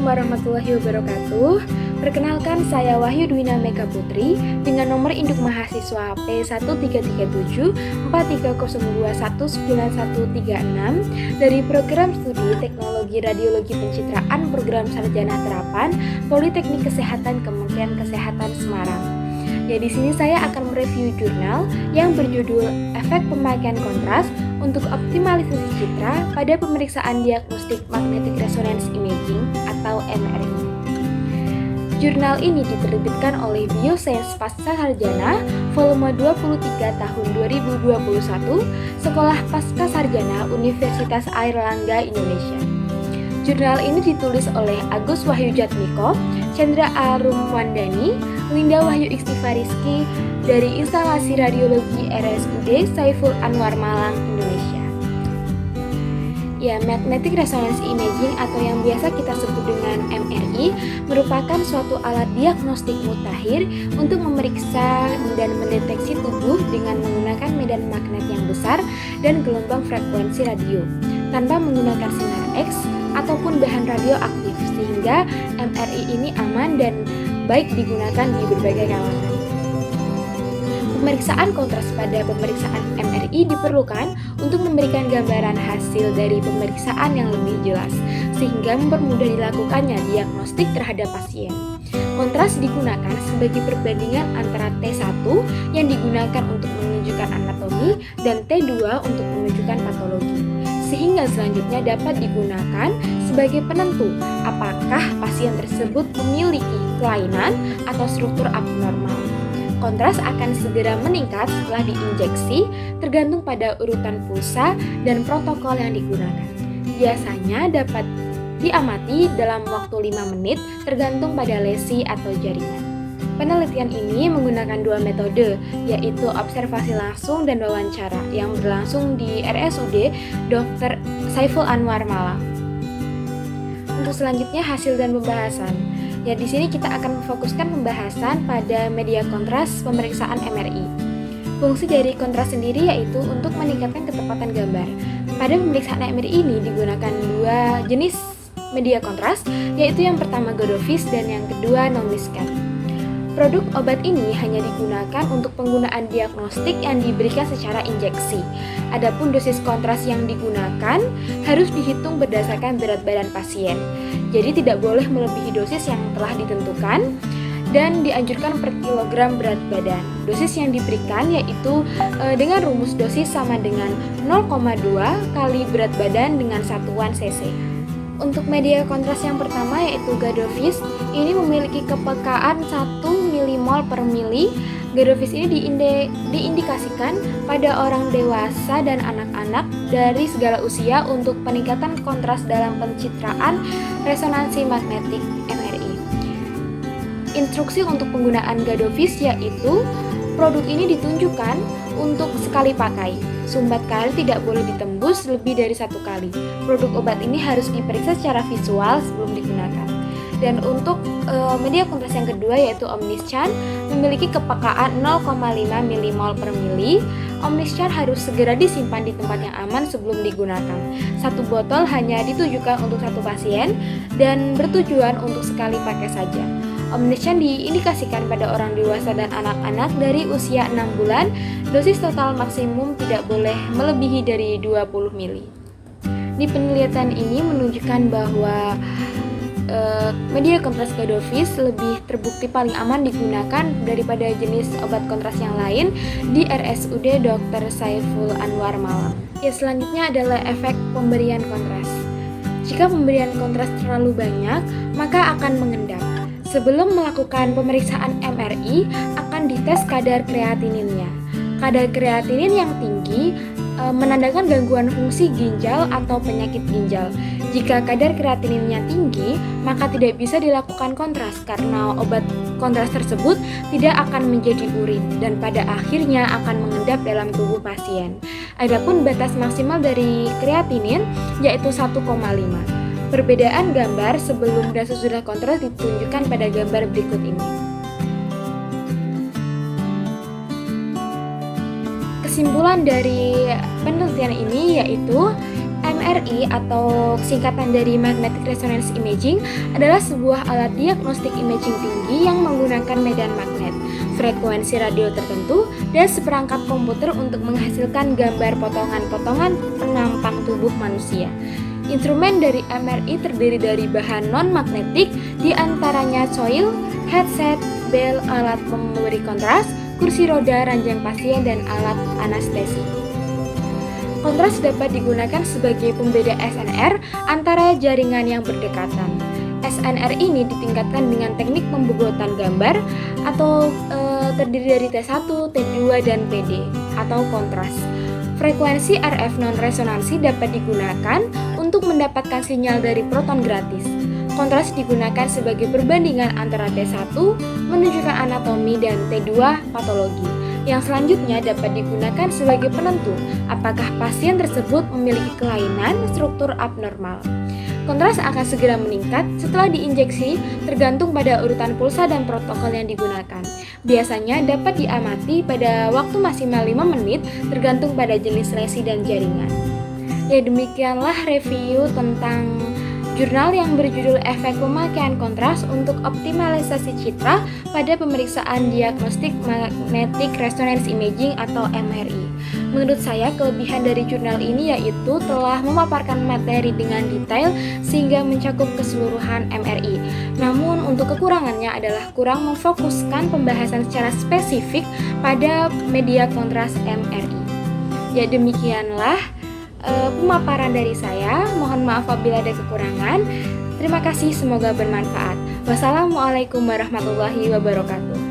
warahmatullahi wabarakatuh. Perkenalkan, saya Wahyu Dwina Mega Putri dengan nomor induk mahasiswa P1337430219136 dari Program Studi Teknologi Radiologi Pencitraan Program Sarjana Terapan Politeknik Kesehatan Kementerian Kesehatan Semarang. Ya, di sini saya akan mereview jurnal yang berjudul Efek Pemakaian Kontras untuk Optimalisasi Citra pada Pemeriksaan Diagnostik Magnetic Resonance Imaging atau MRI. Jurnal ini diterbitkan oleh Bioscience Pasca Sarjana volume 23 tahun 2021 Sekolah Pasca Sarjana Universitas Airlangga Indonesia. Jurnal ini ditulis oleh Agus Wahyu Jatmiko, Chandra Arum Wandani, Linda Wahyu Istighfariski dari Instalasi Radiologi RSUD Saiful Anwar Malang, Indonesia. Ya, Magnetic Resonance Imaging atau yang biasa kita sebut dengan MRI merupakan suatu alat diagnostik mutakhir untuk memeriksa dan mendeteksi tubuh dengan menggunakan medan magnet yang besar dan gelombang frekuensi radio tanpa menggunakan sinar X ataupun bahan radioaktif, sehingga MRI ini aman dan baik digunakan di berbagai kalangan. Pemeriksaan kontras pada pemeriksaan MRI diperlukan untuk memberikan gambaran hasil dari pemeriksaan yang lebih jelas, sehingga mempermudah dilakukannya diagnostik terhadap pasien. Kontras digunakan sebagai perbandingan antara T1 yang digunakan untuk menunjukkan anatomi dan T2 untuk menunjukkan patologi, sehingga selanjutnya dapat digunakan sebagai penentu apakah pasien tersebut memiliki kelainan atau struktur abnormal. Kontras akan segera meningkat setelah diinjeksi tergantung pada urutan pulsa dan protokol yang digunakan. Biasanya dapat diamati dalam waktu 5 menit tergantung pada lesi atau jaringan. Penelitian ini menggunakan dua metode, yaitu observasi langsung dan wawancara yang berlangsung di RSUD Dr. Saiful Anwar Malang. Untuk selanjutnya hasil dan pembahasan. Ya, di sini kita akan memfokuskan pembahasan pada media kontras pemeriksaan MRI. Fungsi dari kontras sendiri yaitu untuk meningkatkan ketepatan gambar. Pada pemeriksaan MRI ini digunakan dua jenis media kontras, yaitu yang pertama Godovis dan yang kedua Nomiscan. Produk obat ini hanya digunakan untuk penggunaan diagnostik yang diberikan secara injeksi. Adapun dosis kontras yang digunakan harus dihitung berdasarkan berat badan pasien. Jadi tidak boleh melebihi dosis yang telah ditentukan dan dianjurkan per kilogram berat badan. Dosis yang diberikan yaitu dengan rumus dosis sama dengan 0,2 kali berat badan dengan satuan cc. Untuk media kontras yang pertama yaitu Gadovis, ini memiliki kepekaan 1 milimol per mili. Gadovis ini diindikasikan pada orang dewasa dan anak-anak dari segala usia untuk peningkatan kontras dalam pencitraan resonansi magnetik MRI. Instruksi untuk penggunaan Gadovis yaitu produk ini ditunjukkan untuk sekali pakai. Sumbat karir tidak boleh ditembus lebih dari 1 kali. Produk obat ini harus diperiksa secara visual sebelum digunakan. Dan untuk media kontras yang kedua yaitu Omniscan memiliki kepekaan 0,5 milimol per mili. Omniscan harus segera disimpan di tempat yang aman sebelum digunakan. Satu botol hanya ditujukan untuk satu pasien dan bertujuan untuk sekali pakai saja. Omniscan diindikasikan pada orang dewasa dan anak-anak dari usia 6 bulan. Dosis total maksimum tidak boleh melebihi dari 20 mili. Di penelitian ini menunjukkan bahwa media kontras Gadovis lebih terbukti paling aman digunakan daripada jenis obat kontras yang lain di RSUD Dr. Saiful Anwar Malang. Ya, selanjutnya adalah efek pemberian kontras. Jika pemberian kontras terlalu banyak, maka akan mengendap. Sebelum melakukan pemeriksaan MRI, akan dites kadar kreatininnya. Kadar kreatinin yang tinggi menandakan gangguan fungsi ginjal atau penyakit ginjal. Jika kadar kreatininnya tinggi, maka tidak bisa dilakukan kontras karena obat kontras tersebut tidak akan menjadi urin dan pada akhirnya akan mengendap dalam tubuh pasien. Adapun batas maksimal dari kreatinin yaitu 1,5. Perbedaan gambar sebelum dan sesudah kontras ditunjukkan pada gambar berikut ini. Kesimpulan dari penelitian ini yaitu MRI atau singkatan dari Magnetic Resonance Imaging adalah sebuah alat diagnostik imaging tinggi yang menggunakan medan magnet, frekuensi radio tertentu, dan seperangkat komputer untuk menghasilkan gambar potongan-potongan penampang tubuh manusia. Instrumen dari MRI terdiri dari bahan non-magnetik, diantaranya coil, headset, bel, alat pemberi kontras, kursi roda, ranjang pasien, dan alat anestesi. Kontras dapat digunakan sebagai pembeda SNR antara jaringan yang berdekatan. SNR ini ditingkatkan dengan teknik pembobotan gambar atau terdiri dari T1, T2, dan PD atau kontras. Frekuensi RF non-resonansi dapat digunakan untuk mendapatkan sinyal dari proton gratis. Kontras digunakan sebagai perbandingan antara T1 menunjukkan anatomi dan T2 patologi. Yang selanjutnya dapat digunakan sebagai penentu apakah pasien tersebut memiliki kelainan struktur abnormal. Kontras akan segera meningkat setelah diinjeksi tergantung pada urutan pulsa dan protokol yang digunakan. Biasanya dapat diamati pada waktu maksimal 5 menit tergantung pada jenis lesi dan jaringan. Ya, demikianlah review tentang jurnal yang berjudul Efek Pemakaian Kontras untuk Optimalisasi Citra pada Pemeriksaan Diagnostik Magnetic Resonance Imaging atau MRI. Menurut saya, kelebihan dari jurnal ini yaitu telah memaparkan materi dengan detail sehingga mencakup keseluruhan MRI. Namun, untuk kekurangannya adalah kurang memfokuskan pembahasan secara spesifik pada media kontras MRI. Ya, demikianlah pemaparan dari saya. Mohon maaf apabila ada kekurangan. Terima kasih, semoga bermanfaat. Wassalamualaikum warahmatullahi wabarakatuh.